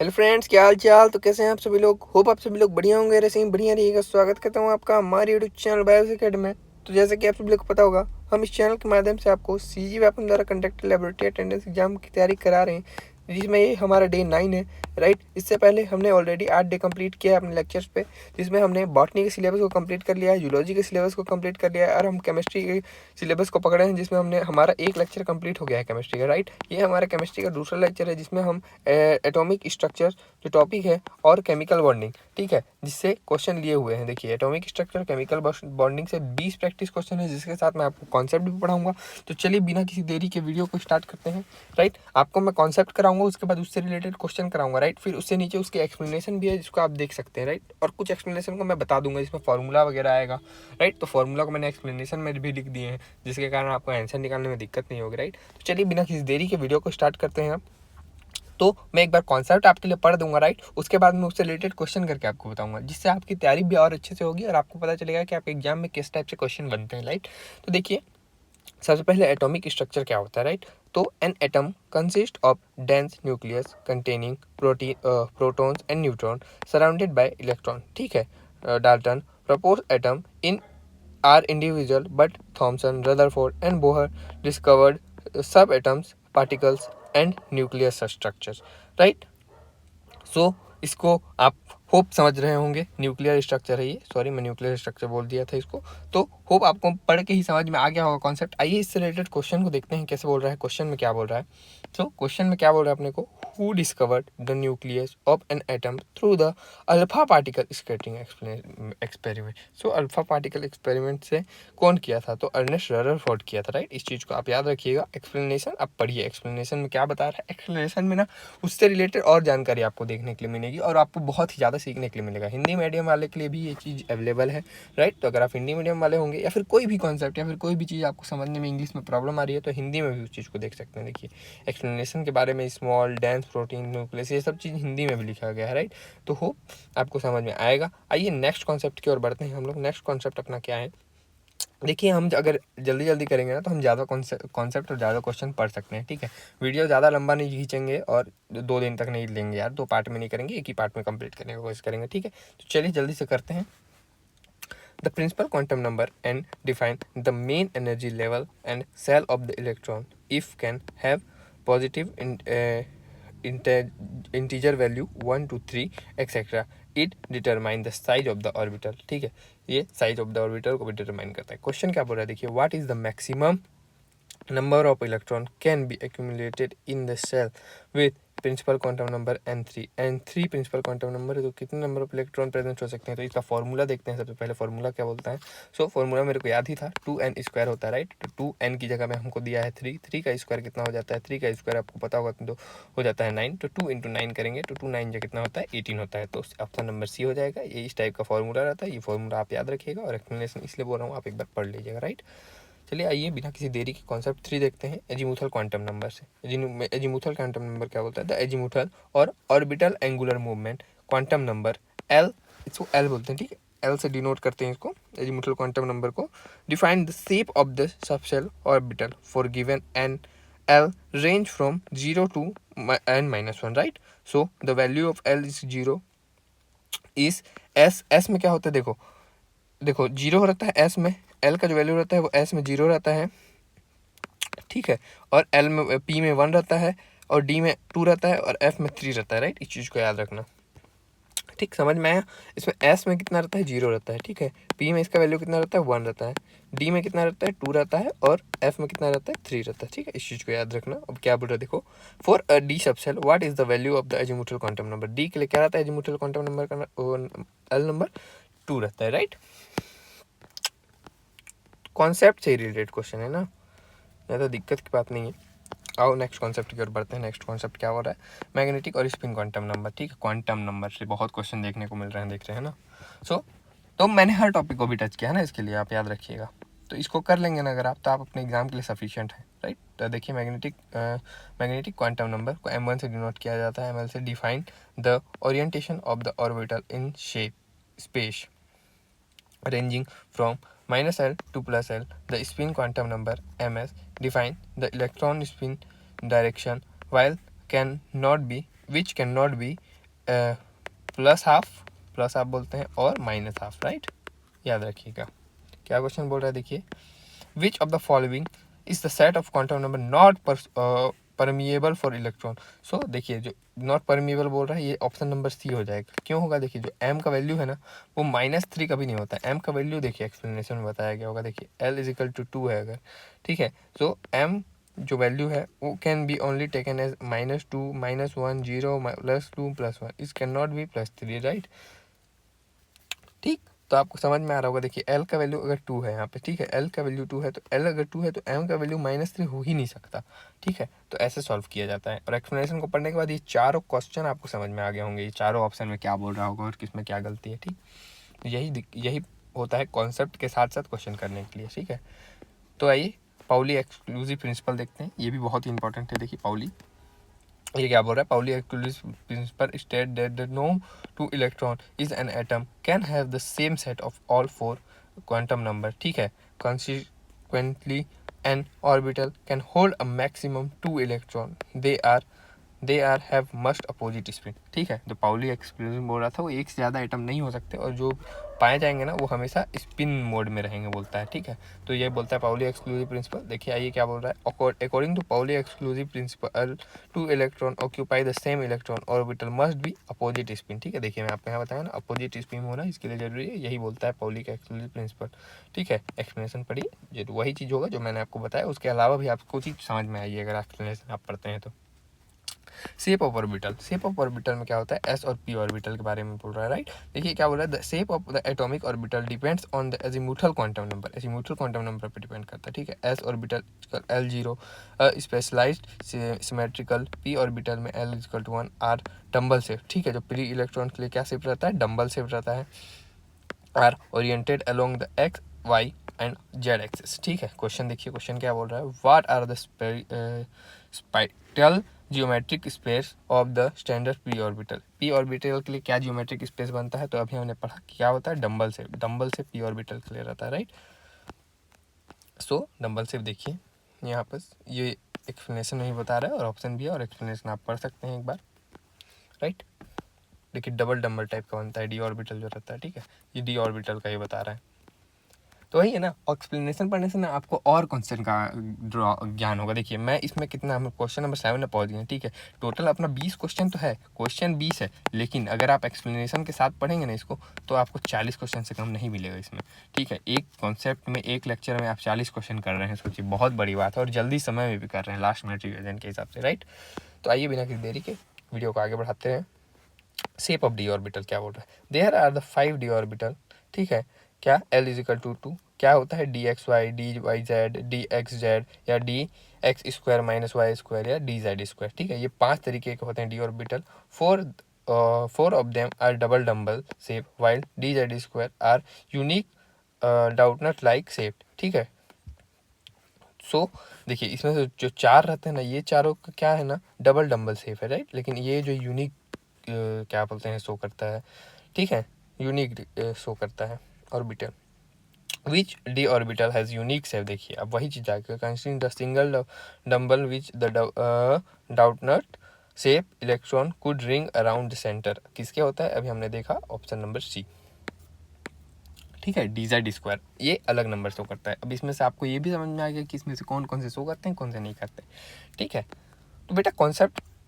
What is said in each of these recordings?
Hello friends, क्या हाल चाल। तो कैसे हैं आप सभी लोग। होप आप सभी लोग बढ़िया होंगे, ऐसे ही बढ़िया रहिएगा। स्वागत करता हूं आपका हमारे यूट्यूब चैनल बायोस अकेडमी में। तो जैसे कि आप सभी लोग को पता होगा, हम इस चैनल के माध्यम से आपको सीजी वेपन द्वारा कंडक्टेड लेबोरेटरी अटेंडेंस एग्जाम की तैयारी करा रहे हैं, जिसमें ये हमारा डे 9 है। राइट, इससे पहले हमने ऑलरेडी 8 डे कंप्लीट किया है अपने लेक्चर्स पे, जिसमें हमने बॉटनी के सिलेबस को कंप्लीट कर लिया है, जूलॉजी के सिलेबस को कंप्लीट कर लिया है, और हम केमिस्ट्री के सिलेबस को पकड़े हैं, जिसमें हमने हमारा एक लेक्चर कंप्लीट हो गया है केमिस्ट्री का। राइट, ये हमारा केमिस्ट्री का दूसरा लेक्चर है, जिसमें हम एटॉमिक स्ट्रक्चर जो टॉपिक है और केमिकल बॉन्डिंग, ठीक है, जिससे क्वेश्चन लिए हुए हैं। देखिए, एटॉमिक स्ट्रक्चर केमिकल बॉन्डिंग से 20 प्रैक्टिस क्वेश्चन है, जिसके साथ मैं आपको कॉन्सेप्ट भी पढ़ाऊंगा। तो चलिए बिना किसी देरी के वीडियो को स्टार्ट करते हैं। राइट, आपको मैं कॉन्सेप्ट कराऊंगा, उसके बाद उससे रिलेटेड क्वेश्चन कराऊंगा। राइट, फिर उससे नीचे उसकी एक्सप्लेनेशन भी है, जिसको आप देख सकते हैं। राइट, और कुछ एक्सप्लेनेशन को मैं बता दूंगा, जिसमें फॉर्मूला वगैरह आएगा। राइट, तो फॉर्मूला को मैंने एक्सप्लेनेशन में भी लिख दिए हैं, जिसके कारण आपको आंसर निकालने में दिक्कत नहीं होगी। राइट, तो चलिए बिना किसी देरी के वीडियो को स्टार्ट करते हैं। तो मैं एक बार कॉन्सेप्ट आपके लिए पढ़ दूंगा। राइट, उसके बाद मैं उससे रिलेटेड क्वेश्चन करके आपको बताऊंगा, जिससे आपकी तैयारी भी और अच्छे से होगी और आपको पता चलेगा कि आपके एग्जाम में किस टाइप से क्वेश्चन बनते हैं। राइट, तो देखिए, सबसे पहले एटॉमिक स्ट्रक्चर क्या होता है। राइट, तो an atom consist of dense nucleus containing protons and neutron surrounded by electron. ठीक है, Dalton propose atom in are individual but Thomson Rutherford and Bohr discovered sub atoms particles and nucleus structures. Right, so इसको आप hope समझ रहे होंगे, nuclear structure है ये। Sorry, मैं न्यूक्लियर स्ट्रक्चर बोल दिया था इसको। तो होप आपको पढ़ के ही समझ में आ गया होगा कॉन्सेप्ट। आइए इससे रिलेटेड क्वेश्चन को देखते हैं, कैसे बोल रहा है क्वेश्चन में, क्या बोल रहा है। तो क्वेश्चन में क्या बोल रहा है अपने को, who discovered the nucleus of an atom through the alpha particle scattering experiment. So alpha particle experiment से कौन किया था, तो अर्नेस्ट रदरफोर्ड किया था। राइट, इस चीज़ को आप याद रखिएगा। एक्सप्लेनेशन अब पढ़िए, एक्सप्लेनेशन में क्या बता रहा है। एक्सप्लेनेशन में ना उससे रिलेटेड और जानकारी आपको देखने के लिए मिलेगी, और आपको बहुत ही ज़्यादा सीखने के लिए मिलेगा। हिंदी मीडियम वाले के लिए भी ये चीज़ अवेलेबल है। राइट, तो अगर आप हिंदी मीडियम वाले होंगे, या फिर कोई भी कॉन्सेप्ट या फिर कोई भी चीज़ आपको समझने में इंग्लिश में प्रॉब्लम आ रही है, तो हिंदी में भी उस चीज़ को देख सकते हैं। देखिए, एक्सप्लेनेशन के बारे में स्मॉल डेंस प्रोटीन न्यूक्लियस, ये सब चीज़ हिंदी में भी लिखा गया है। राइट, तो होप आपको समझ में आएगा। आइए नेक्स्ट कॉन्सेप्ट की ओर बढ़ते हैं हम लोग। नेक्स्ट कॉन्सेप्ट अपना क्या है, देखिए, हम अगर जल्दी जल्दी करेंगे ना, तो हम ज़्यादा कॉन्सेप्ट और ज़्यादा क्वेश्चन पढ़ सकते हैं। ठीक है, वीडियो ज़्यादा लंबा नहीं खींचेंगे और 2 दिन तक नहीं लेंगे यार, 2 पार्ट में नहीं करेंगे, एक ही पार्ट में कंप्लीट करने की कोशिश करेंगे। ठीक है, तो चलिए जल्दी से करते हैं। The principal quantum number and define the main energy level and shell of the electron if can have positive integer value 1 to 3 et cetera. It determine the size of the orbital. ठीक है, ये साइज ऑफ द ऑर्बिटल को भी determine करता है। Question क्या बोल रहा है, देखिए, what is the maximum number of electron can be accumulated in the shell with principal quantum number n3 principal quantum number है, तो कितने नंबर ऑफ इलेक्ट्रॉन प्रेजेंट हो सकते हैं। तो इसका फॉर्मूला देखते हैं। सबसे पहले फॉर्मूला क्या बोलता है। सो फॉर्मूला मेरे को याद ही था, 2n² होता है। राइट, तो 2n की जगह में हमको दिया है 3 का स्क्वायर कितना हो जाता है, 3 का स्क्वायर आपको पता होगा तो हो जाता है 9। तो 2 × 9 करेंगे तो 2 9 कितना होता है, 18 होता है। तो ऑप्शन नंबर सी हो जाएगा। ये इस टाइप का फॉर्मूला रहता है, ये फॉर्मूला आप याद रखिएगा, और एक्सप्लेनेशन इसलिए बोल रहा हूँ, आप एक बार पढ़ लीजिएगा। राइट, चलिए आइए बिना किसी देरी के कॉन्सेप्ट 3 देखते हैं, एजीमुथल क्वांटम नंबर से। एजीमुथल क्वांटम नंबर क्या बोलता है, द एजीमुथल और orbital angular movement quantum number L, इसको एल बोलते हैं। ठीक है, एल से डिनोट करते हैं इसको, एजीमुथल क्वांटम नंबर को। Define the shape of the subshell orbital for given an L range from 0 to n-1। Right, so the value of L is 0 is S. S में क्या होता है, देखो देखो 0 रहता है एस में, एल का जो वैल्यू रहता है वो एस में 0 रहता है। ठीक है, और एल में पी में 1 रहता है, और डी में 2 रहता है, और एफ में 3 रहता है। राइट, इस चीज़ को याद रखना। ठीक, समझ में आया। इसमें एस में कितना रहता है, 0 रहता है। ठीक है, पी में इसका वैल्यू कितना रहता है, 1 रहता है, डी में कितना रहता है, 2 रहता है, और एफ में कितना रहता है, 3 रहता है। ठीक है, इस चीज़ को याद रखना। अब क्या बोल रहा है, देखो, for a D subshell what is the value of the azimuthal quantum number. D के लिए क्या रहता है, एजीमुथल क्वांटम नंबर का एल नंबर 2 रहता है। राइट, कॉन्सेप्ट से रिलेटेड क्वेश्चन है ना, ज़्यादा दिक्कत की बात नहीं है। आओ नेक्स्ट कॉन्सेप्ट की ओर बढ़ते हैं। नेक्स्ट कॉन्सेप्ट क्या हो रहा है, मैग्नेटिक और स्पिन क्वांटम नंबर। ठीक है, क्वांटम नंबर से बहुत क्वेश्चन देखने को मिल रहे हैं, देख रहे हैं ना। सो तो मैंने हर टॉपिक को भी टच किया है ना, इसके लिए आप याद रखिएगा। तो इसको कर लेंगे ना अगर आप, तो आप अपने एग्जाम के लिए सफिशिएंट है। राइट, तो देखिए, मैग्नेटिक क्वांटम नंबर को m1 से डिनोट किया जाता है, ml से define the orientation of the orbital in shape space ranging from -L to +L. The spin quantum number ms define the electron spin direction while can not be which can not be plus half बोलते हैं और minus half, right, याद रखिएगा। क्या question बोल रहा है देखिए, which of the following is the set of quantum number not permeable for electron. So देखिए जो नॉट परमिएबल बोल रहा है ये ऑप्शन नंबर सी हो जाएगा। क्यों होगा, देखिए जो m का वैल्यू है ना वो -3 कभी नहीं होता है। m का वैल्यू देखिए एक्सप्लेनेशन में बताया गया होगा, देखिए l इज इक्वल टू 2 है अगर, ठीक है, सो m जो वैल्यू है वो can be only taken as -2 -1 0 +2 +1, इस कैन नॉट बी +3, राइट, ठीक। तो आपको समझ में आ रहा होगा, देखिए l का वैल्यू अगर 2 है यहाँ पे, ठीक है, l का वैल्यू 2 है तो l अगर 2 है तो m का वैल्यू -3 हो ही नहीं सकता, ठीक है। तो ऐसे सॉल्व किया जाता है और एक्सप्लेनेशन को पढ़ने के बाद ये चारों क्वेश्चन आपको समझ में आ गए होंगे, ये चारों ऑप्शन में क्या बोल रहा होगा और किस में क्या गलती है, ठीक। तो यही होता है कॉन्सेप्ट के साथ साथ क्वेश्चन करने के लिए, ठीक है। तो आइए पाउली एक्सक्लूसिव प्रिंसिपल देखते हैं, ये भी बहुत ही इंपॉर्टेंट है। देखिए पाउली ये क्या बोल रहा है, Pauli exclusive principle state that the no two electron is an atom can have the same set of all 4 quantum number, ठीक है, consequently an orbital can hold a maximum 2 electron, they are have must opposite spin, ठीक है। तो Pauli exclusive बोल रहा था वो एक से ज़्यादा एटम नहीं हो सकते और जो पाए जाएंगे ना वो हमेशा स्पिन मोड में रहेंगे बोलता है, ठीक है। तो ये बोलता है पाउली एक्सक्लूसिव प्रिंसिपल। देखिए आइए क्या बोल रहा है, according to Pauli exclusive principle 2 electron occupy the same electron orbital must be opposite spin, ठीक है। देखिए मैं आपको यहाँ बताया ना अपोजिट स्पिन होना इसके लिए जरूरी है, यही बोलता है पाउली का एक्सक्लूसिव प्रिंसिपल, ठीक है। एक्सप्लेनेशन पढ़िए, जो वही चीज़ होगा जो मैंने आपको बताया, उसके अलावा भी आपको चीज़ समझ में आइए अगर एक्सप्लेनेशन आप पढ़ते हैं तो। शेप ऑफ ऑर्बिटल में क्या होता है, एस और पी ऑर्बिटल के बारे में बोल रहा है, राइट। देखिए क्या बोल रहा है, the shape of the atomic orbital depends on the azimuthal quantum number, azimuthal quantum number पे डिपेंड करता है, ठीक है। S orbital L0 specialised symmetrical, P orbital में L equal to 1 are dumbbell shape, ठीक है। जो प्री इलेक्ट्रॉन के लिए क्या शेप रहता है, डम्बल शेप रहता है। Are oriented along the X Y and Z axis, ठीक है। क्वेश्चन देखिए, क्वेश्चन क्या बोल रहा है, what are the spiral geometric space of the standard P orbital, P orbital के लिए क्या जियोमेट्रिक स्पेस बनता है, तो अभी हमने पढ़ा क्या होता है, डम्बल से पी ऑर्बिटल के लिए रहता है, राइट। सो डम्बल शेप देखिए यहाँ पर ये एक्सप्लेनेशन नहीं बता रहा है और ऑप्शन भी है और एक्सप्लेनेशन आप पढ़ सकते हैं एक बार, राइट। देखिए डबल डम्बल टाइप का बनता है, डी ऑर्बिटल जो रहता है, ठीक है, ये डी ऑर्बिटल का ही बता रहा है। तो वही है ना, एक्सप्लेनेशन पढ़ने से ना आपको और क्वेश्चन का ज्ञान होगा। देखिए मैं इसमें कितना, हम क्वेश्चन नंबर 7 में पहुंच गए, ठीक है। टोटल अपना 20 क्वेश्चन तो है, क्वेश्चन 20 है, लेकिन अगर आप एक्सप्लेनेशन के साथ पढ़ेंगे ना इसको तो आपको 40 क्वेश्चन से कम नहीं मिलेगा इसमें, ठीक है। एक कॉन्सेप्ट में एक लेक्चर में आप 40 क्वेश्चन कर रहे हैं, सोचिए बहुत बड़ी बात है और जल्दी समय में भी कर रहे हैं लास्ट मिनट रिविजन के हिसाब से, राइट। तो आइए बिना किसी देरी के वीडियो को आगे बढ़ाते हैं। शेप ऑफ डी ऑर्बिटल क्या बोल रहा है, there are the 5 D orbital, ठीक है। क्या L इज इक्वल टू 2 क्या होता है, D X Y, D Y Z, D X Z या D X square -y square या डी जेड स्क्वायर, ठीक है। ये 5 तरीके के होते हैं D orbital. Four of them are double dumbbell shape while D Z square are unique doughnut like shape, ठीक है। सो देखिए इसमें से जो 4 रहते हैं ना ये चारों का क्या है ना, डबल डम्बल शेप है, राइट। लेकिन ये जो यूनिक क्या बोलते हैं शो करता है, ठीक है, यूनिक शो करता है orbital. Which D orbital has unique shape, देखिए अब वही चीज़ आगे, considering the single dumbbell which the Doubtnut shape electron could ring around the centre, किसके होता है, अभी हमने देखा ऑप्शन नंबर सी, ठीक है। डी जेड स्क्वायर ये अलग नंबर शो करता है। अब इसमें से आपको ये भी समझ में आ गया कि इसमें से कौन कौन से शो करते हैं कौन से नहीं करते, ठीक है। तो बेटा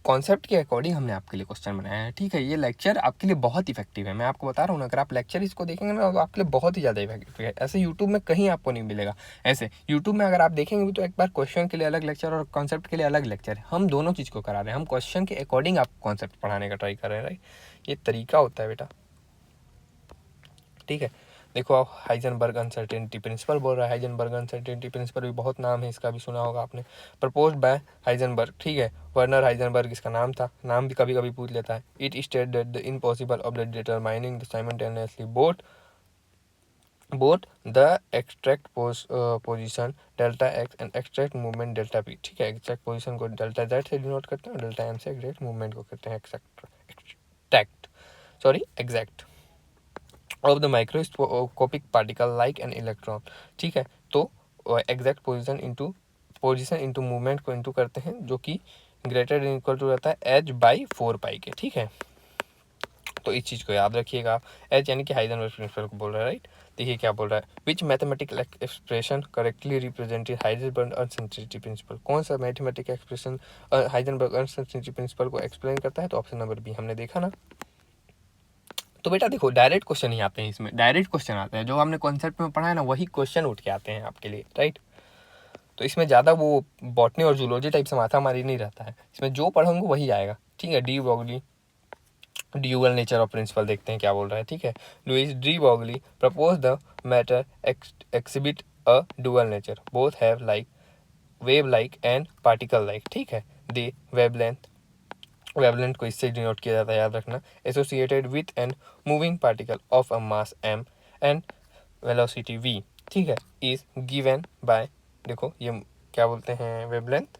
कॉन्सेप्ट के अकॉर्डिंग हमने आपके लिए क्वेश्चन बनाया है, ठीक है। ये लेक्चर आपके लिए बहुत इफेक्टिव है, मैं आपको बता रहा हूँ ना, अगर आप लेक्चर इसको देखेंगे ना तो आपके लिए बहुत ही ज़्यादा इफेक्टिव है। ऐसे यूट्यूब में कहीं आपको नहीं मिलेगा, ऐसे यूट्यूब में अगर आप देखेंगे भी तो एक बार क्वेश्चन के लिए अलग लेक्चर और कॉन्सेप्ट के लिए अलग लेक्चर है, हम दोनों चीज़ को करा रहे हैं, हम क्वेश्चन के अकॉर्डिंग आप कॉन्सेप्ट पढ़ाने का ट्राई कर रहे हैं, राइट। ये तरीका होता है बेटा, ठीक है। देखो आप हाइजेनबर्ग अनसर्टेनिटी प्रिंसिपल बोल रहा है, हाइजेनबर्ग अनसर्टेनिटी प्रिंसिपल भी बहुत नाम है इसका, भी सुना होगा आपने, प्रपोज बाय हाइजेनबर्ग, ठीक है। वर्नर हाइजेनबर्ग इसका नाम था, नाम भी कभी कभी पूछ लेता है। It state that the impossible of the determining the simultaneously both the extract position delta x and extract movement delta P, ठीक है। एक्सट्रैक्ट पोजिशन को डेल्टा जेड से डिनोट करते हैं और डेल्टा एम से एक्सट्रैक्ट मूवमेंट को करते हैं exact of the microscopic particle like an electron, ठीक है। तो एग्जैक्ट पोजीशन इनटू मूवमेंट को इनटू करते हैं जो कि ग्रेटर देन इक्वल टू रहता है h/4 के, ठीक है। तो इस चीज़ को याद रखिएगा, h यानी कि हाइजेनबर्ग प्रिंसिपल को बोल रहा है, राइट। देखिए क्या बोल रहा है, which mathematical expression correctly represented Heisenberg uncertainty principle. कौन सा mathematical expression Heisenberg uncertainty principle को एक्सप्लेन करता है, तो ऑप्शन नंबर बी हमने देखा ना। तो बेटा देखो, डायरेक्ट क्वेश्चन ही आते हैं इसमें, डायरेक्ट क्वेश्चन आते हैं, जो हमने कॉन्सेप्ट में पढ़ा है ना वही क्वेश्चन उठ के आते हैं आपके लिए, राइट। तो इसमें ज़्यादा वो बॉटनी और जूलॉजी टाइप से माथा मारी नहीं रहता है, इसमें जो पढ़ोगे वही आएगा, ठीक है। De Broglie dual nature of principle देखते हैं क्या बोल रहा है, ठीक है। Louis de Broglie propose the matter exhibit a dual nature, both have like wave like and particle like, ठीक है। द वेवलेंथ को इससे डिनोट किया जाता है, याद रखना, associated with an moving particle of a mass m and velocity v, ठीक है, इज गिवन बाय, देखो ये क्या बोलते हैं, wavelength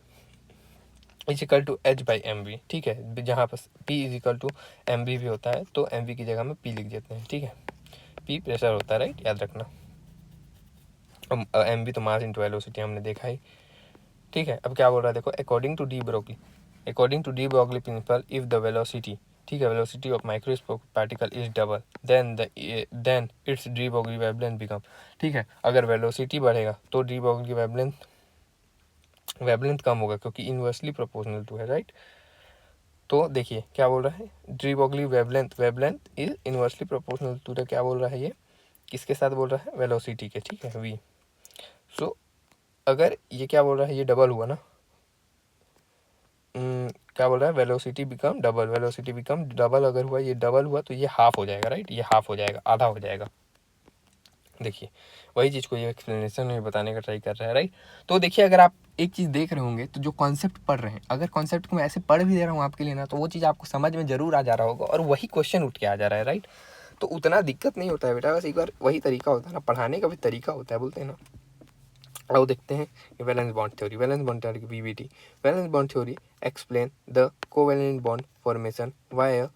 is equal to h/mv, ठीक है। जहाँ पर p is equal to mv भी होता है, तो mv की जगह में p लिख देते हैं, ठीक है। p प्रेशर होता है, राइट, याद रखना। mv तो मास इंटू वेलोसिटी हमने देखा ही, ठीक है। अब क्या बोल रहा है देखो, according to de Broglie principle, if the velocity, ठीक है, velocity of microscopic particle is double then its de Broglie wavelength become, ठीक है। अगर वेलोसिटी बढ़ेगा तो डी ब्रोगली वेवलेंथ कम होगा, क्योंकि इनवर्सली प्रोपोर्शनल टू है, राइट। तो देखिए क्या बोल रहा है, de Broglie wavelength is inversely proportional to the, क्या बोल रहा है ये, किसके साथ बोल रहा है, वेलोसिटी के, ठीक है, v। सो अगर ये क्या बोल रहा है, ये डबल हुआ ना, क्या बोल रहा है, वेलोसिटी बिकम डबल, अगर हुआ, ये डबल हुआ तो ये हाफ हो जाएगा, राइट, ये हाफ हो जाएगा, आधा हो जाएगा। देखिए वही चीज़ को ये एक्सप्लेनेशन में बताने का ट्राई कर रहा है, राइट। तो देखिए अगर आप एक चीज़ देख रहे होंगे, तो जो कॉन्सेप्ट पढ़ रहे हैं, अगर कॉन्सेप्ट को मैं ऐसे पढ़ भी दे रहा हूँ आपके लिए ना, तो वो चीज़ आपको समझ में जरूर आ जा रहा होगा, और वही क्वेश्चन उठ के आ जा रहा है, राइट। तो उतना दिक्कत नहीं होता है बेटा, बस एक बार वही तरीका होता है ना, पढ़ाने का भी तरीका होता है, बोलते हैं ना। अब देखते हैं वैलेंस बॉन्ड थ्योरी, की VBT. Valence bond theory explain the covalent bond formation via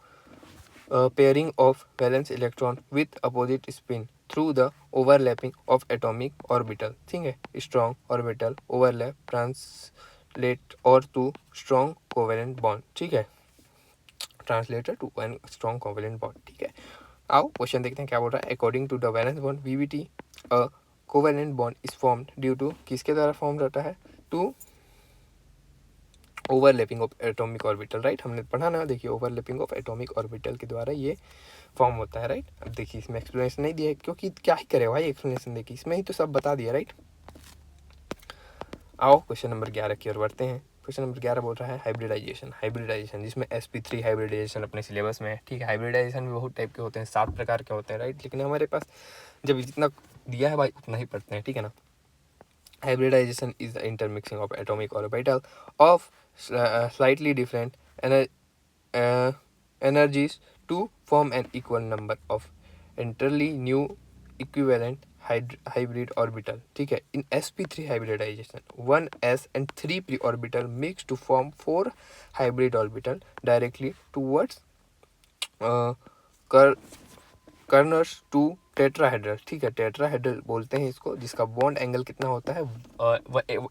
pairing of valence electron with opposite spin through the overlapping of atomic orbital, ठीक है। strong orbital overlap translate और to strong covalent bond, ठीक है, translator to an strong covalent bond, ठीक है। आओ question देखते हैं क्या बोल रहा है, according to the valence bond VBT a covalent bond is formed due to, किसके द्वारा फॉर्म रहता है, to overlapping of atomic orbital, right, हमने पढ़ा ना। देखिए ओवरलैपिंग ऑफ एटॉमिक ऑर्बिटल के द्वारा ये फॉर्म होता है, राइट। अब देखिए इसमें एक्सप्लेनेशन नहीं दिया है, क्योंकि क्या ही करे भाई एक्सप्लेनेशन, देखिए इसमें ही तो सब बता दिया, राइट। आओ क्वेश्चन नंबर 11 की ओर बढ़ते हैं। क्वेश्चन नंबर 11 बोल रहा है हाइब्रिडाइजेशन, जिसमें sp3 हाइब्रिडाइजेशन अपने सिलेबस में है, ठीक है। हाइब्रिडाइजेशन भी बहुत टाइप के होते हैं, 7 प्रकार के होते हैं, राइट, लेकिन हमारे पास जब जितना दिया है भाई उतना ही पढ़ते हैं, ठीक है ना। Hybridization is the intermixing of atomic orbital of slightly different energies to form an equal number of entirely new equivalent hybrid orbital, ठीक है। In sp3 hybridization 1s and 3p orbital mix to form 4 hybrid orbital directly towards corners to tetrahedral, ठीक है, tetrahedral बोलते हैं इसको, जिसका bond angle कितना होता है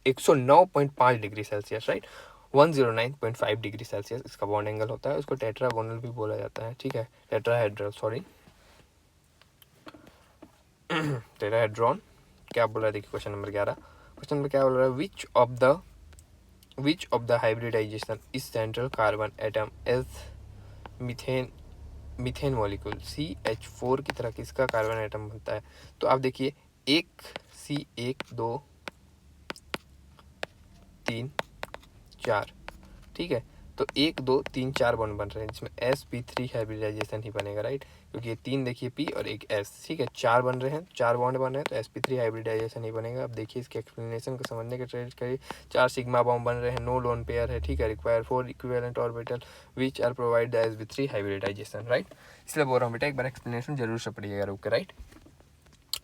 109.5 degree Celsius, right, 109.5 degree Celsius इसका बॉन्ड एंगल होता है, उसको टेट्रागोनल भी बोला जाता है, ठीक है, टेट्राहेड्रल, सॉरी टेट्राहेड्रॉन। क्या बोल रहा है देखिए क्वेश्चन नंबर 11, क्वेश्चन नंबर क्या बोल रहा है, which of the hybridisation is central carbon atom as methane molecule CH4 की तरह किसका कार्बन एटम बनता है। तो आप देखिए 1 C1 2 3 4, ठीक है। तो 1 2 3 4 बॉन्ड बन रहे हैं, जिसमें sp3 हाइब्रिडाइजेशन ही बनेगा, राइट, क्योंकि ये 3 देखिए p और एक s, ठीक है, 4 बन रहे हैं, 4 बॉन्ड बन रहे हैं, तो sp3 हाइब्रिडाइजेशन ही बनेगा। अब देखिए इसके एक्सप्लेनेशन को समझने के ट्राई करिए। 4 सिग्मा बॉन्ड बन रहे हैं, नो लोन पेयर है, ठीक है, require 4 equivalent orbital which are provide the sp3 hybridisation, right. इसलिए बोल रहा हूँ बेटा एक बार एक्सप्लेनेशन जरूर से पढ़िएगा रुक के, राइट।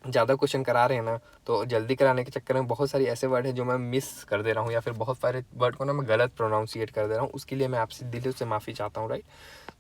ज़्यादा क्वेश्चन करा रहे हैं ना, तो जल्दी कराने के चक्कर में बहुत सारी ऐसे वर्ड है जो मैं मिस कर दे रहा हूँ, या फिर बहुत सारे वर्ड को ना मैं गलत प्रोनाउंसिएट कर दे रहा हूँ, उसके लिए मैं आपसे दिल से माफ़ी चाहता हूँ, राइट।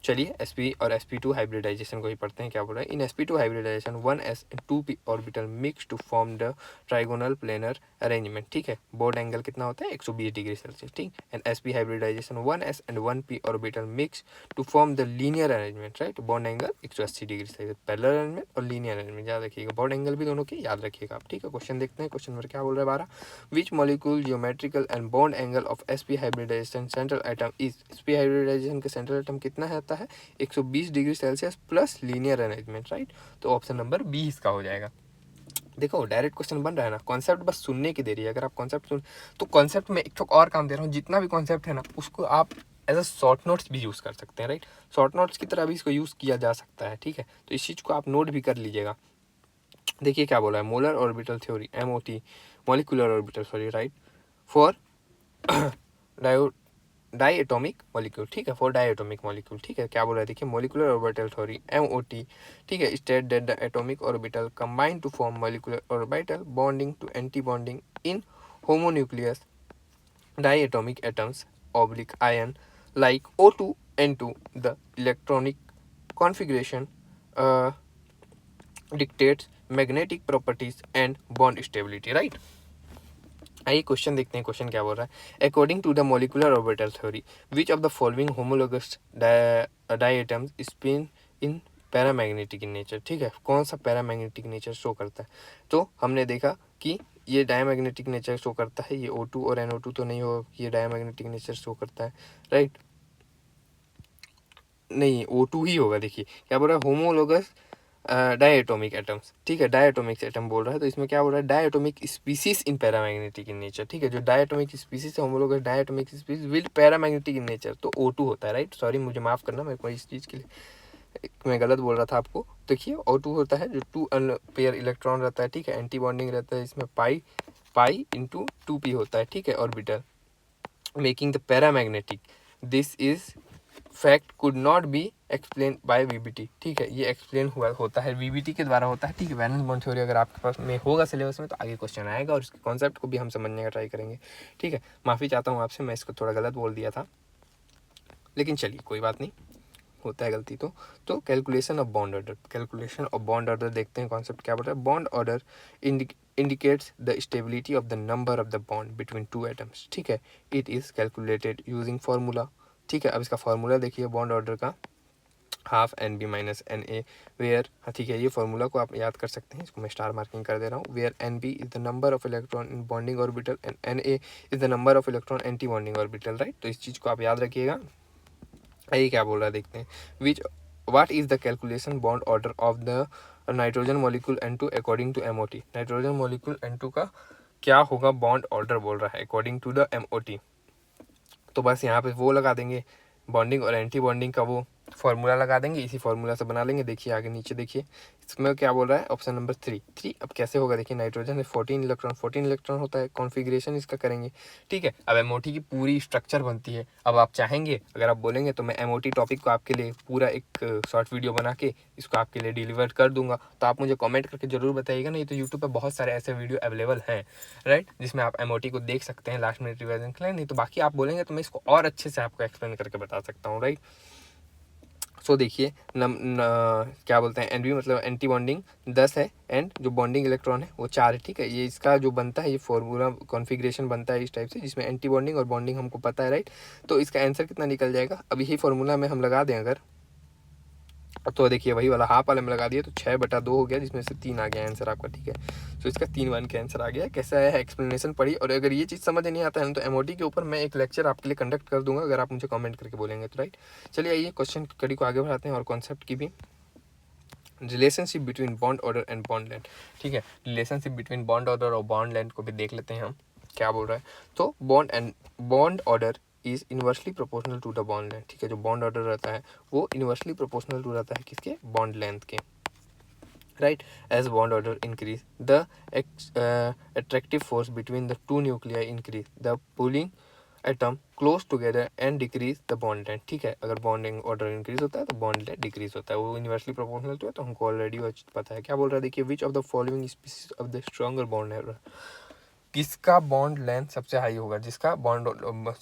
चलिए sp और sp2 हाइब्रिडाइजेशन को ही पढ़ते हैं, क्या बोल रहा है। In sp2 hybridisation 1s and 2p orbital mix to form the trigonal planar arrangement, ठीक है। बॉन्ड एंगल कितना होता है 120 डिग्री सेल्सियस, ठीक। And sp hybridisation 1s and 1p orbital mix to form the linear arrangement, right. Bond angle 180 degree Celsius, parallel arrangement और linear arrangement, याद रखिएगा। Bond angle भी दोनों के याद रखिएगा आप, ठीक है। क्वेश्चन देखते हैं, क्वेश्चन नंबर क्या बोल रहा है 12। Which molecule geometrical and bond angle of sp hybridisation central atom is, sp hybridisation के सेंट्रल एटम कितना आता है 120 degree Celsius plus linear arrangement, right. तो ऑप्शन नंबर बी इसका हो जाएगा। देखो डायरेक्ट क्वेश्चन बन रहा है ना, कॉन्सेप्ट बस सुनने की देरी है। अगर आप कॉन्सेप्ट सुन तो कॉन्सेप्ट में एक और काम दे रहा हूँ, जितना भी कॉन्सेप्ट है ना उसको आप एज अ शॉर्ट नोट्स भी यूज़ कर सकते हैं, राइट। शॉर्ट नोट्स की तरह भी इसको यूज़ किया जा सकता है, ठीक है। तो इस चीज़ को आप नोट भी कर लीजिएगा। देखिए क्या बोला है, molar orbital theory MOT, molecular orbital sorry, right, for diatomic molecule, ठीक है, फॉर डाई एटॉमिक मॉलिक्यूल, ठीक है। क्या बोल रहा है देखिए, मॉलिक्यूलर ऑर्बिटल थ्योरी MOT, ठीक है, state that the atomic orbital combine to form molecular orbital bonding to anti bonding in homonucleus diatomic atoms oblique ion like O2 N2. The electronic configuration uh, dictates magnetic properties and bond stability, right। आइए question देखते हैं, question क्या बोल रहा है। According to the molecular orbital theory which of the following homologous diatoms spin in paramagnetic in nature, ठीक है। कौन सा पैरामैग्नेटिक नेचर शो करता है, तो हमने देखा कि ये डायमैग्नेटिक नेचर शो करता है। ये O2 और NO2 तो नहीं होगा, ये डायमैग्नेटिक नेचर शो करता है, राइट। नहीं O2 ही होगा। देखिए क्या बोल रहा है, होमोलोगस डायटोमिक एटम्स, ठीक है, डायटोमिक एटम बोल रहा है। तो इसमें क्या बोल रहा है, diatomic species in paramagnetic in nature, ठीक है। जो डायटोमिक स्पीसीज है homologous diatomic species with paramagnetic in nature, तो O2 होता है, राइट। सॉरी मुझे माफ करना, मेरे को इस चीज़ के लिए मैं गलत बोल रहा था आपको। देखिए O2 होता है जो 2 पेयर इलेक्ट्रॉन रहता है, ठीक है, एंटी बॉन्डिंग रहता है, इसमें पाई इंटू 2p होता है, ठीक है, orbital making the paramagnetic. This is fact could not be explain by VBT, ठीक है। ये एक्सप्लेन हुआ होता है VBT के द्वारा होता है, ठीक है। वैलेंस बॉन्ड थ्योरी अगर आपके पास में होगा सिलेबस में तो आगे क्वेश्चन आएगा और इसके कॉन्सेप्ट को भी हम समझने का ट्राई करेंगे, ठीक है। माफ़ी चाहता हूँ आपसे, मैं इसको थोड़ा गलत बोल दिया था, लेकिन चलिए कोई बात नहीं, होता है गलती तो calculation of bond order, calculation of bond order देखते हैं। कॉन्सेप्ट क्या बोल रहा है, bond order indicates the stability of the number of the bond between two atoms, ठीक है। it is calculated using formula, ठीक है। अब इसका फार्मूला देखिए बॉन्ड ऑर्डर का, half NB minus NA where, ठीक है, ये फार्मूला को आप याद कर सकते हैं। इसको मैं स्टार मार्किंग कर दे रहा हूँ। Where NB is the number of electron in bonding orbital and NA is the number of electron anti bonding orbital, right. तो इस चीज़ को आप याद रखिएगा। ये क्या बोल रहा है देखते हैं, which what is the calculation bond order of the nitrogen molecule N2 according to MOT। Nitrogen molecule N2 का क्या होगा बॉन्ड ऑर्डर बोल रहा है अकॉर्डिंग टू द MOT। तो बस यहाँ पे वो लगा देंगे, बॉन्डिंग और एंटी बॉन्डिंग का वो फार्मूला लगा देंगे, इसी फार्मूला से बना लेंगे। देखिए आगे नीचे देखिए, इसमें क्या बोल रहा है, ऑप्शन नंबर 3। अब कैसे होगा देखिए, नाइट्रोजन है 14 इलेक्ट्रॉन होता है, कॉन्फ़िगरेशन इसका करेंगे, ठीक है। अब MOT की पूरी स्ट्रक्चर बनती है। अब आप चाहेंगे, अगर आप बोलेंगे तो मैं MOT टॉपिक को आपके लिए पूरा एक शॉर्ट वीडियो बना के इसको आपके लिए डिलीवर कर दूंगा। तो आप मुझे कॉमेंट करके जरूर बताइएगा, नहीं तो यूट्यूब पर बहुत सारे ऐसे वीडियो अवेलेबल हैं, राइट, जिसमें आप MOT को देख सकते हैं लास्ट मिनट रिवाइजन के लिए। नहीं तो बाकी आप बोलेंगे तो मैं इसको और अच्छे से आपको एक्सप्लेन करके बता सकता हूँ, राइट। सो देखिए क्या बोलते हैं, NB मतलब एंटी बॉन्डिंग 10 है एंड जो बॉन्डिंग इलेक्ट्रॉन है वो 4 है, ठीक है। ये इसका जो बनता है, ये फॉर्मूला कॉन्फ़िगरेशन बनता है इस टाइप से, जिसमें एंटी बॉन्डिंग और बॉन्डिंग हमको पता है, राइट। तो इसका आंसर कितना निकल जाएगा, अब यही फॉर्मूला में हम लगा दें अगर, तो देखिए वही वाला हाफ वाले में लगा दिया तो 6/2 हो गया, जिसमें से 3 आ गया आंसर आपका, ठीक है। तो इसका 3/1 का आंसर आ गया। कैसा है एक्सप्लेनेशन पढ़ी, और अगर ये चीज़ समझ नहीं आता है तो MOT के ऊपर मैं एक लेक्चर आपके लिए कंडक्ट कर दूंगा, अगर आप मुझे कमेंट करके बोलेंगे तो, राइट। चलिए आइए क्वेश्चन की कड़ी को आगे बढ़ाते हैं और कॉन्सेप्ट की भी। Relationship between bond order and bond length, ठीक है। रिलेशनशिप बिटवीन बॉन्ड ऑर्डर और बॉन्ड लेंथ को भी देख लेते हैं हम, क्या बोल रहा है। तो bond order is inversely proportional to the bond length, ठीक है। जो बॉन्ड ऑर्डर रहता है वो इनवर्सली प्रोपोर्शनल टू रहता है किसके, बॉन्ड लेंथ के, right. As bond order increase the attractive force between the two nuclei increase the pulling atom close together and decrease the bond length, ठीक है। अगर बॉन्डिंग ऑर्डर इंक्रीज होता है तो बॉन्ड लेंथ डिक्रीज होता है, वो इनवर्सली प्रोपोर्शनल तो है, तो हमको ऑलरेडी पता है। क्या बोल रहा है देखिए, which of the following species of the stronger bond है, किसका बॉन्ड लेंथ सबसे हाई होगा, जिसका बॉन्ड,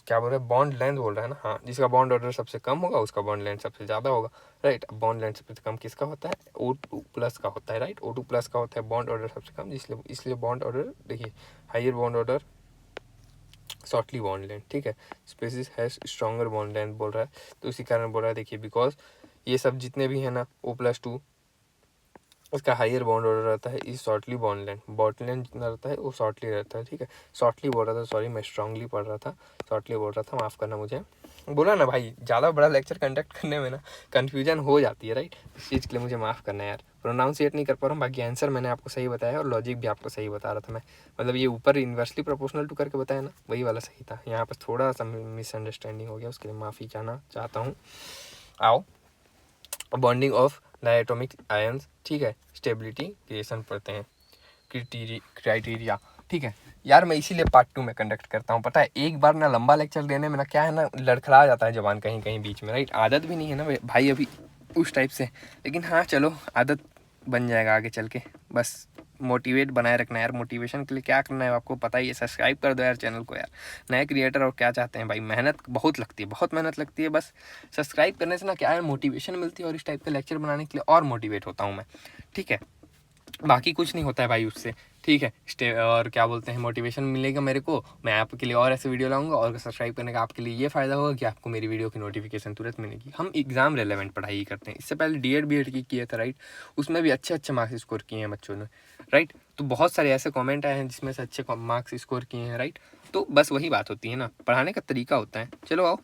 क्या बोल रहे हैं, बॉन्ड लेंथ बोल रहा है ना, हाँ, जिसका बॉन्ड ऑर्डर सबसे कम होगा उसका बॉन्ड लेंथ सबसे ज़्यादा होगा, राइट। अब बॉन्ड लेंथ सबसे कम किसका होता है, O2+ का होता है, राइट। O2+ का होता है बॉन्ड ऑर्डर सबसे कम, इसलिए बॉन्ड ऑर्डर देखिए, higher bond order, shortly bond length, ठीक है। Species has stronger bond length बोल रहा है, तो इसी कारण बोल रहा है, देखिए, बिकॉज ये सब जितने भी है ना O+2, उसका हायर बॉन्ड ऑर्डर रहता है, इज शॉर्टली बॉन्ड लेंथ जितना रहता है वो शॉर्टली रहता है, ठीक है। शॉर्टली बोल रहा था, सॉरी, मैं स्ट्रांगली पढ़ रहा था, शॉर्टली बोल रहा था, माफ़ करना मुझे। बोला ना भाई, ज़्यादा बड़ा लेक्चर कंडक्ट करने में ना कन्फ्यूजन हो जाती है, राइट। इस चीज़ के लिए मुझे माफ़ करना है यार, प्रोनाउंसिएट नहीं कर पा रहा हूँ, बाकी आंसर मैंने आपको सही बताया और लॉजिक भी आपको सही बता रहा था मैं, मतलब ये ऊपर इन्वर्सली प्रोपोर्शनल टू करके बताया ना, वही वाला सही था। यहाँ पर थोड़ा सा मिसअंडरस्टैंडिंग हो गया, उसके लिए माफ़ी चाहता हूँ। आओ, बॉन्डिंग ऑफ डायटोमिक आयंस, ठीक है, स्टेबिलिटी क्रिएशन पढ़ते हैं, क्राइटेरिया, ठीक है। यार मैं इसीलिए पार्ट 2 में कंडक्ट करता हूँ, पता है, एक बार ना लंबा लेक्चर देने में ना क्या है ना, लड़खड़ा जाता है जबान कहीं कहीं बीच में, राइट। आदत भी नहीं है ना भाई अभी उस टाइप से, लेकिन हाँ चलो, आदत बन जाएगा आगे चल के, बस मोटिवेट बनाए रखना है यार। मोटिवेशन के लिए क्या करना है आपको पता ही है, सब्सक्राइब कर दो यार चैनल को यार। नए क्रिएटर और क्या चाहते हैं भाई, मेहनत बहुत लगती है, बहुत मेहनत लगती है, बस सब्सक्राइब करने से ना क्या है, मोटिवेशन मिलती है और इस टाइप के लेक्चर बनाने के लिए और मोटिवेट होता हूँ मैं, ठीक है। बाकी कुछ नहीं होता है भाई उससे, ठीक है। और क्या बोलते हैं, मोटिवेशन मिलेगा मेरे को, मैं आपके लिए और ऐसे वीडियो लाऊंगा, और सब्सक्राइब करने का आपके लिए ये फ़ायदा होगा कि आपको मेरी वीडियो की नोटिफिकेशन तुरंत मिलेगी। हम एग्ज़ाम रेलेवेंट पढ़ाई करते हैं, इससे पहले D.Ed B.Ed की किए थे, राइट। उसमें भी अच्छे मार्क्स स्कोर किए हैं बच्चों ने, राइट। तो बहुत सारे ऐसे कॉमेंट आए हैं जिसमें से अच्छे मार्क्स स्कोर किए हैं, राइट। तो बस वही बात होती है ना, पढ़ाने का तरीका होता है। चलो आओ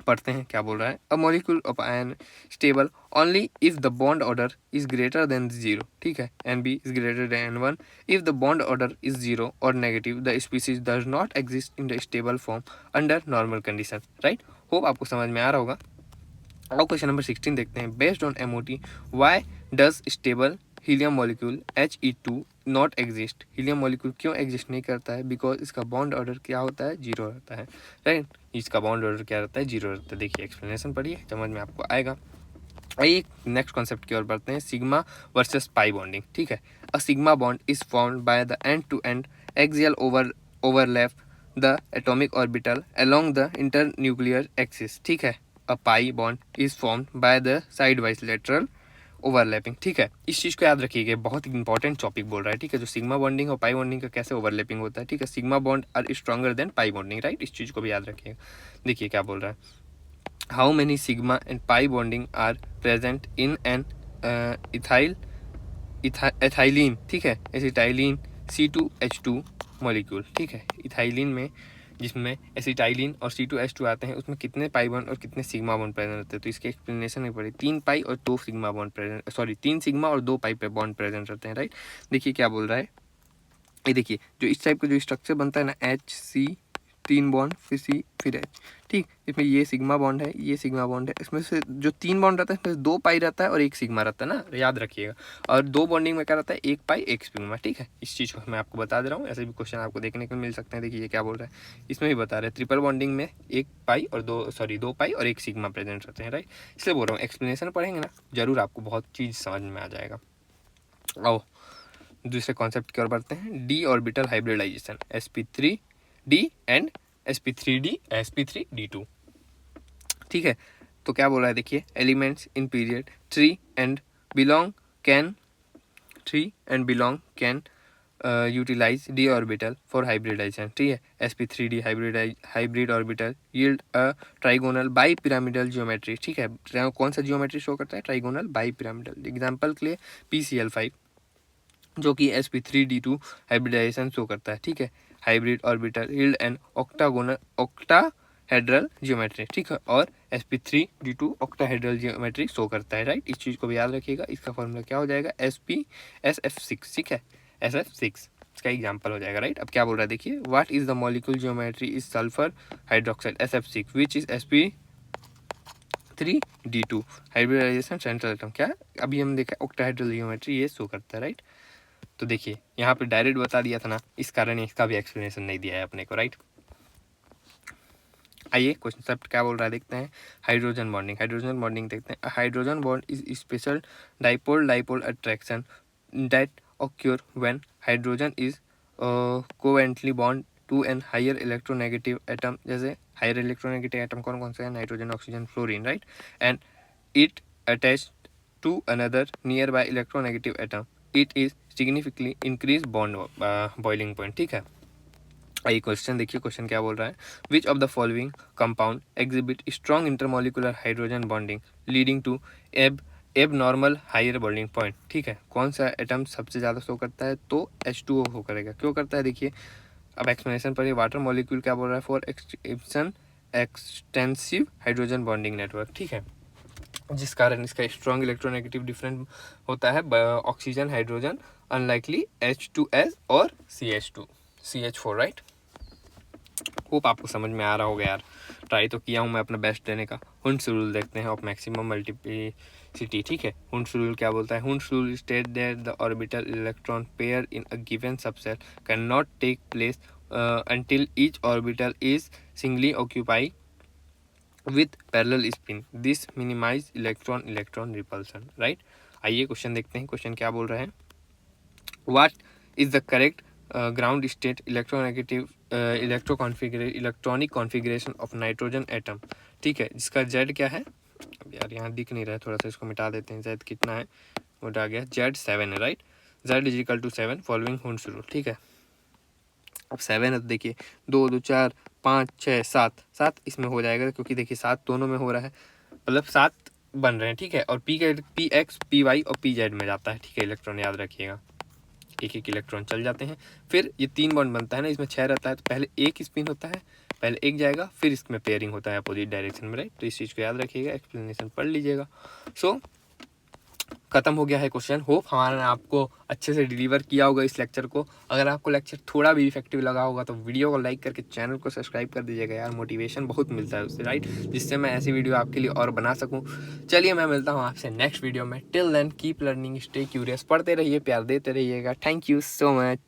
पढ़ते हैं क्या बोल रहा है। A molecule of ion stable only if the bond order is greater than 0, ठीक है, and B is greater than 1। If the bond order is 0 और negative, the species does not exist in the stable form under normal condition, right. Hope आपको समझ में आ रहा होगा। अब question number 16 देखते हैं। Based on MOT, why does stable helium molecule He2 not exist. Helium molecule क्यों एग्जिस्ट नहीं करता है, बिकॉज इसका बॉन्ड ऑर्डर क्या होता है, 0 रहता है, राइट। इसका बॉन्ड ऑर्डर क्या रहता है, 0 रहता है। देखिए एक्सप्लेनेशन पढ़िए, समझ में आपको आएगा। आइए नेक्स्ट कॉन्सेप्ट की ओर बढ़ते हैं, सिग्मा वर्सेस पाई बॉन्डिंग, ठीक है। A sigma bond is formed by the end to end axial overlap the atomic orbital along the internuclear axis, ठीक है। A pi bond is formed by the side wise lateral overlapping, ठीक है। इस चीज़ को याद रखिएगा, बहुत इंपॉर्टेंट टॉपिक बोल रहा है, ठीक है। जो सिग्मा बॉन्डिंग और पाई बॉन्डिंग का कैसे ओवरलैपिंग होता है, ठीक है। Sigma bond are stronger than pi bonding, right. इस चीज़ को भी याद रखिएगा। देखिए क्या बोल रहा है, how many sigma and pi bonding are present in an ethylene, ठीक है, एसिटाइलिन C2H2 मॉलिक्यूल, ठीक है। इथाइलिन में जिसमें एसिटाइलिन और C2H2 आते हैं, उसमें कितने पाई बॉन्ड और कितने सिग्मा बॉन्ड प्रेजेंट रहते हैं, तो इसके एक्सप्लेनेशन नहीं पड़ी। 3 पाई और 2 sigma bond present, sorry 3 sigma और 2 पाई पे बॉन्ड प्रेजेंट रहते हैं, राइट। देखिए क्या बोल रहा है, ये देखिए जो इस टाइप का जो स्ट्रक्चर बनता है ना, HC 3 बॉन्ड फिर C फिर H, ठीक। इसमें ये सिग्मा बॉन्ड है, ये सिग्मा बॉन्ड है, इसमें से जो 3 बॉन्ड रहता है इसमें 2 पाई रहता है और 1 सिग्मा रहता है ना, याद रखिएगा। और 2 बॉन्डिंग में क्या रहता है, 1 पाई 1 सिग्मा, ठीक है। इस चीज़ को मैं आपको बता दे रहा हूँ, ऐसे भी क्वेश्चन आपको देखने को मिल सकते हैं। देखिए ये क्या बोल रहा है, इसमें भी बता रहे हैं, ट्रिपल बॉन्डिंग में 1 पाई और 2 पाई और 1 सिग्मा प्रेजेंट रहते हैं, राइट। इसलिए बोल रहा हूँ एक्सप्लेनेशन पढ़ेंगे ना, जरूर आपको बहुत चीज़ समझ में आ जाएगा। आओ दूसरे कॉन्सेप्ट की ओर बढ़ते हैं, D orbital hybridisation, sp3d and sp3d sp3d2, ठीक है। तो क्या बोल रहा है, देखिए, elements in period 3 and belong can utilize d orbital for hybridization, ठीक है। sp3d hybrid orbital yield a trigonal bipyramidal geometry, ठीक है। कौन सा जियोमेट्री शो करता है, ट्राइगोनल बाई पिरामिडल। एग्जाम्पल के लिए PCl5, जो कि sp3d2 हाइब्रिडाइजेशन शो करता है, ठीक है। Hybrid orbital yield an octahedral geometry, ठीक है। और sp3d2 ऑक्टाहेड्रल जियोमेट्री शो करता है, राइट। इस चीज़ को भी याद रखिएगा। इसका फॉर्मूला क्या हो जाएगा, SF6, ठीक है, SF6 इसका एग्जाम्पल हो जाएगा, राइट। अब क्या बोल रहा है, देखिए, what is the molecule geometry is sulphur hydroxide SF6 which is sp3d2 hybridization central atom, क्या अभी हम देखा ऑक्टाहेड्रल जियोमेट्री ये शो करता है, राइट। तो देखिए यहाँ पे डायरेक्ट बता दिया था ना, इस कारण इसका भी एक्सप्लेनेशन नहीं दिया है अपने को, राइट। आइए कॉन्सेप्ट क्या बोल रहा है देखते हैं। हाइड्रोजन बॉन्डिंग देखते हैं। Hydrogen bond is special dipole attraction that occur when hydrogen is covalently bond to an higher electronegative atom, जैसे हायर इलेक्ट्रोनेगेटिव एटम कौन कौन से हैं, nitrogen, oxygen, fluorine, right, and it attached to another near by electronegative atom, it is significantly increase bond boiling point. ठीक है, आइए question देखिए, question क्या बोल रहा है, which of the following compound exhibit strong intermolecular hydrogen bonding leading to abnormal higher boiling point. ठीक है, कौन सा एटम सबसे ज़्यादा शो करता है, तो H2O शो करेगा। क्यों करता है, देखिए अब एक्सप्लेनेशन पर, वाटर मॉलिक्यूल क्या बोल रहा है, for extensive hydrogen bonding network. ठीक है, जिस कारण इसका स्ट्रॉन्ग इलेक्ट्रोनेगेटिव डिफरेंस होता है ऑक्सीजन हाइड्रोजन अनलाइकली H2S और CH4, राइट। होप आपको समझ में आ रहा होगा यार, ट्राई तो किया हूँ मैं अपना बेस्ट देने का। हुंड्स रूल देखते हैं ऑफ मैक्सिमम मल्टीप्लिसिटी। ठीक है, हुंड्स रूल क्या बोलता है, Hund's rule state that the orbital electron pair in a given subset cannot take place until each orbital is singly occupied with parallel spin. This minimize electron repulsion, right? आइए question देखते हैं, question क्या बोल रहे हैं, what is the correct ground state electronic configuration of nitrogen atom. ठीक है, जिसका Z क्या है, अब यार यहाँ दिख नहीं रहा है, थोड़ा सा इसको मिटा देते हैं, Z कितना है, वो आ गया, Z7 है, right, Z is equal to 7 following Hund's rule. ठीक है, अब 7 है तो देखिए 2 2 4 5 6 7 इसमें हो जाएगा, क्योंकि देखिए 7 दोनों में हो रहा है, मतलब 7 बन रहे हैं। ठीक है, और PX PY और PZ में जाता है। ठीक है, इलेक्ट्रॉन याद रखिएगा, एक इलेक्ट्रॉन चल जाते हैं। फिर ये 3 बॉन्ड बनता है ना, इसमें 6 रहता है, तो पहले एक स्पिन होता है, पहले एक जाएगा, फिर इसमें पेयरिंग होता है अपोजिट डायरेक्शन में, राइट। तो इस चीज़ को याद रखिएगा, एक्सप्लेनेशन पढ़ लीजिएगा। सो खत्म हो गया है क्वेश्चन। होप हमारा ने आपको अच्छे से डिलीवर किया होगा इस लेक्चर को। अगर आपको लेक्चर थोड़ा भी इफेक्टिव लगा होगा तो वीडियो को लाइक करके चैनल को सब्सक्राइब कर दीजिएगा यार, मोटिवेशन बहुत मिलता है उससे, राइट, जिससे मैं ऐसी वीडियो आपके लिए और बना सकूं। चलिए मैं मिलता हूं आपसे नेक्स्ट वीडियो में। Till then keep learning, stay curious, पढ़ते रहिए, प्यार देते रहिएगा। Thank you so much.